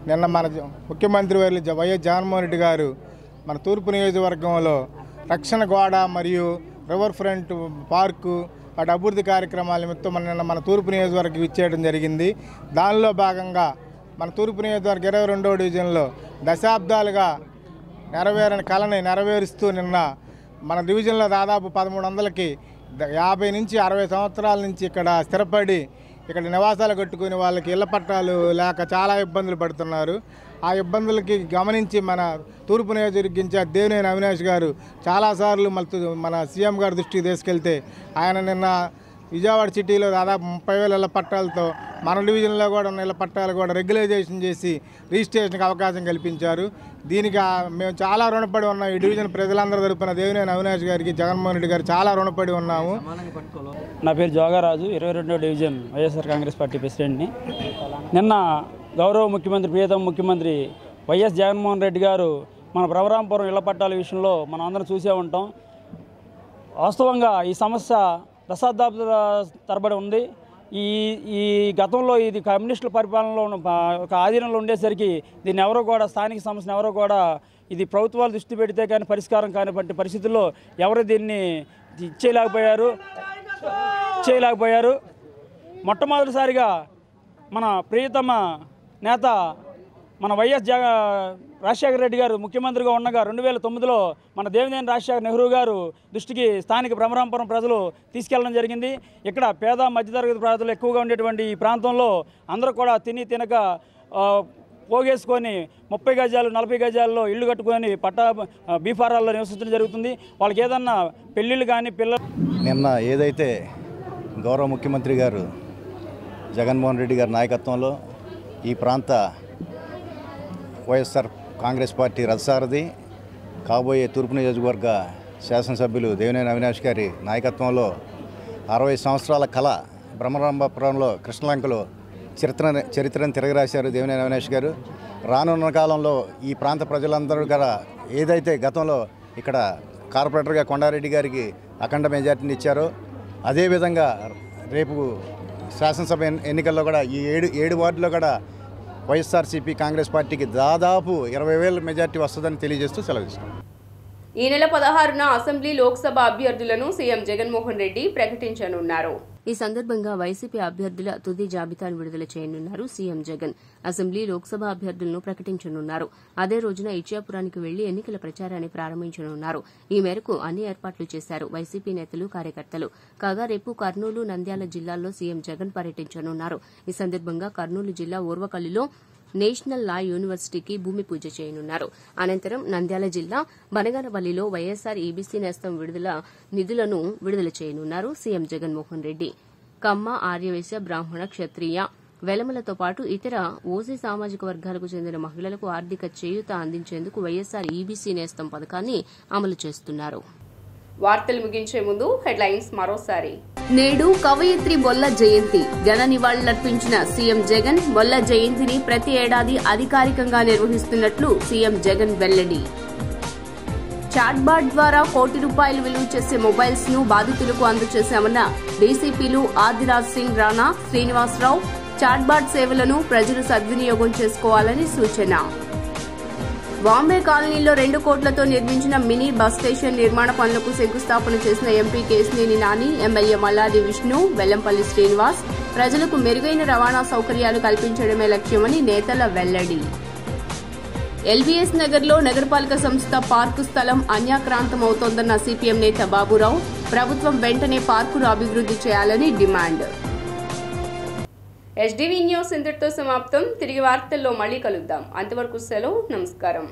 నిన్న మన ముఖ్యమంత్రి వర్యులు వైఎస్ జగన్మోహన్ రెడ్డి గారు మన తూర్పు నియోజకవర్గంలో రక్షణ గోడ మరియు రివర్ ఫ్రంట్ పార్కు వాటి అభివృద్ధి కార్యక్రమాల నిమిత్తం నిన్న మన తూర్పు నియోజకవర్గం ఇచ్చేయడం జరిగింది. దానిలో భాగంగా మన తూర్పు నియోజకవర్గం 22వ డివిజన్లో దశాబ్దాలుగా నెరవేరని కళని నెరవేరుస్తూ నిన్న మన డివిజన్లో దాదాపు 1300కి 50 నుంచి 60 సంవత్సరాల నుంచి ఇక్కడ స్థిరపడి ఇక్కడ నివాసాలు కట్టుకుని వాళ్ళకి ఇళ్ల పట్టాలు లేక చాలా ఇబ్బందులు పడుతున్నారు. ఆ ఇబ్బందులకి గమనించి మన తూర్పు నియోజకవర్గ ఇన్ఛార్జ్ దేవినేని అవినాష్ గారు చాలాసార్లు మన సీఎం గారి దృష్టికి తీసుకెళ్తే ఆయన నిన్న విజయవాడ సిటీలో దాదాపు 30,000 ఇళ్ల పట్టాలతో మన డివిజన్లో కూడా ఉన్న ఇళ్ల పట్టాలు కూడా రెగ్యులైజేషన్ చేసి రిజిస్ట్రేషన్కి అవకాశం కల్పించారు. దీనికి మేము చాలా రుణపడి ఉన్నాం. ఈ డివిజన్ ప్రజలందరి తరపున దేవినేని అవినాష్ గారికి, జగన్మోహన్ రెడ్డి గారు చాలా రుణపడి ఉన్నాము. నా పేరు జోగారాజు, 22వ డివిజన్ వైఎస్ఆర్ కాంగ్రెస్ పార్టీ ప్రెసిడెంట్ని. నిన్న గౌరవ ముఖ్యమంత్రి, ప్రియతమ ముఖ్యమంత్రి వైఎస్ జగన్మోహన్ రెడ్డి గారు మన భ్రమరాంపురం ఇళ్ల పట్టాల విషయంలో మనం అందరం చూసే ఉంటాం. వాస్తవంగా ఈ సమస్య దశాబ్దాల తరబడి ఉంది. ఈ గతంలో ఇది కమ్యూనిస్టుల పరిపాలనలో ఒక ఆధీనంలో ఉండేసరికి దీన్ని ఎవరో కూడా స్థానిక సమస్యను ఎవరో కూడా ఇది ప్రభుత్వాలు దృష్టి పెడితే కానీ పరిష్కారం కానివంటి పరిస్థితుల్లో ఎవరు దీన్ని చేయలేకపోయారు. మొట్టమొదటిసారిగా మన ప్రియతమ నేత మన వైఎస్ రాజశేఖర రెడ్డి గారు ముఖ్యమంత్రిగా ఉండగా 2009లో మన దేవినేని రాజశేఖర నెహ్రూ గారు దృష్టికి స్థానిక భ్రమరాంపురం ప్రజలు తీసుకెళ్లడం జరిగింది. ఇక్కడ పేద మధ్యతరగతి ప్రజలు ఎక్కువగా ఉండేటువంటి ఈ ప్రాంతంలో అందరూ కూడా తినక పోగేసుకొని 30 గజాలు 40 గజాల్లో ఇళ్ళు కట్టుకొని బీఫారాల్లో నివసించడం జరుగుతుంది. వాళ్ళకి ఏదన్నా పెళ్ళిళ్ళు కానీ నిన్న ఏదైతే గౌరవ ముఖ్యమంత్రి గారు జగన్మోహన్ రెడ్డి గారి నాయకత్వంలో ఈ ప్రాంత వైఎస్ఆర్ కాంగ్రెస్ పార్టీ రథసారథి కాబోయే తూర్పు నియోజకవర్గ శాసనసభ్యులు దేవినేని అవినాష్ గారి నాయకత్వంలో 60 సంవత్సరాల కళ భ్రమరాంపురంలో కృష్ణలంకలో చరిత్రను తిరగరాశారు దేవినేని అవినాష్ గారు. రానున్న కాలంలో ఈ ప్రాంత ప్రజలందరూ కూడా ఏదైతే గతంలో ఇక్కడ కార్పొరేటర్గా కొండారెడ్డి గారికి అఖండ మెజార్టీని ఇచ్చారో అదేవిధంగా రేపు శాసనసభ ఎన్నికల్లో కూడా ఈ 7 వార్డులో కూడా వైఎస్ఆర్సీపీ కాంగ్రెస్ పార్టీకి దాదాపు 20,000 మెజార్టీ వస్తుందని తెలియజేస్తూ సెలవిస్తాం. ఈ నెల 16న అసెంబ్లీ లోక్సభ అభ్యర్థులను సీఎం జగన్మోహన్ రెడ్డి ప్రకటించనున్నారు. ఈ సందర్భంగా వైసీపీ అభ్యర్థుల తుది జాబితాను విడుదల చేయనున్నారు సీఎం జగన్. అసెంబ్లీ లోక్సభ అభ్యర్థులను ప్రకటించనున్నారు. అదే రోజున ఇచ్చాపురానికి వెళ్లి ఎన్నికల ప్రచారాన్ని ప్రారంభించనున్నారు. ఈ మేరకు అన్ని ఏర్పాట్లు చేశారు వైసీపీ నేతలు, కార్యకర్తలు. కాగా రేపు కర్నూలు, నంద్యాల జిల్లాల్లో సీఎం జగన్ పర్యటించనున్నారు. ఈ సందర్భంగా కర్నూలు జిల్లా ఓర్వకల్లులో నేషనల్ లా యూనివర్సిటీకి భూమి పూజ చేయనున్నారు. అనంతరం నంద్యాల జిల్లా బనగానపల్లిలో వైఎస్సార్ ఈబీసీ నేస్తం నిధులను విడుదల చేయనున్నారు సీఎం జగన్మోహన్ రెడ్డి. కమ్మ, ఆర్యవైశ్య, బ్రాహ్మణ, క్షత్రియ, వెలమలతో పాటు ఇతర ఓసీ సామాజిక వర్గాలకు చెందిన మహిళలకు ఆర్థిక చేయూత అందించేందుకు వైఎస్సార్ ఈబీసీ నేస్తం పథకాన్ని అమలు చేస్తున్నారు. వార్తలు ముగించే ముందు హెడ్లైన్స్ మరోసారి. నేడు కవయిత్రి బొల్ల జయంతి. ఘన నివాళులర్పించిన సీఎం జగన్. బొల్ల జయంతిని ప్రతి ఏడాది అధికారికంగా నిర్వహిస్తున్నట్లు సీఎం జగన్ వెల్లడి. చాట్బాట్ ద్వారా ₹1,00,00,000 విలువ చేసే మొబైల్స్ ను బాధితులకు అందజేశామన్న డీసీపీలు ఆదిరాజ్ సింగ్ రాణా, శ్రీనివాసరావు. చాట్బాట్ సేవలను ప్రజలు సద్వినియోగం చేసుకోవాలని సూచన. బాంబే కాలనీలో 2 కోట్లతో నిర్మించిన మినీ బస్ స్టేషన్ నిర్మాణ పనులకు శంకుస్థాపన చేసిన ఎంపీ కేశినేని నాని, ఎమ్మెల్యే మల్లాది విష్ణు, వెల్లంపల్లి శ్రీనివాస్. ప్రజలకు మెరుగైన రవాణా సౌకర్యాలు కల్పించడమే లక్ష్యమని నేతల వెల్లడి. ఎల్బీఎస్ నగర్లో నగరపాలక సంస్థ పార్కు స్థలం అన్యాక్రాంతమవుతోందన్న సీపీఎం నేత బాబురావు. ప్రభుత్వం వెంటనే పార్కును అభివృద్ధి చేయాలని డిమాండ్. HDV న్యూస్ ఇంతటితో సమాప్తం. తిరిగి వార్తల్లో మళ్ళీ కలుద్దాం. అంతవరకు సెలవు. నమస్కారం.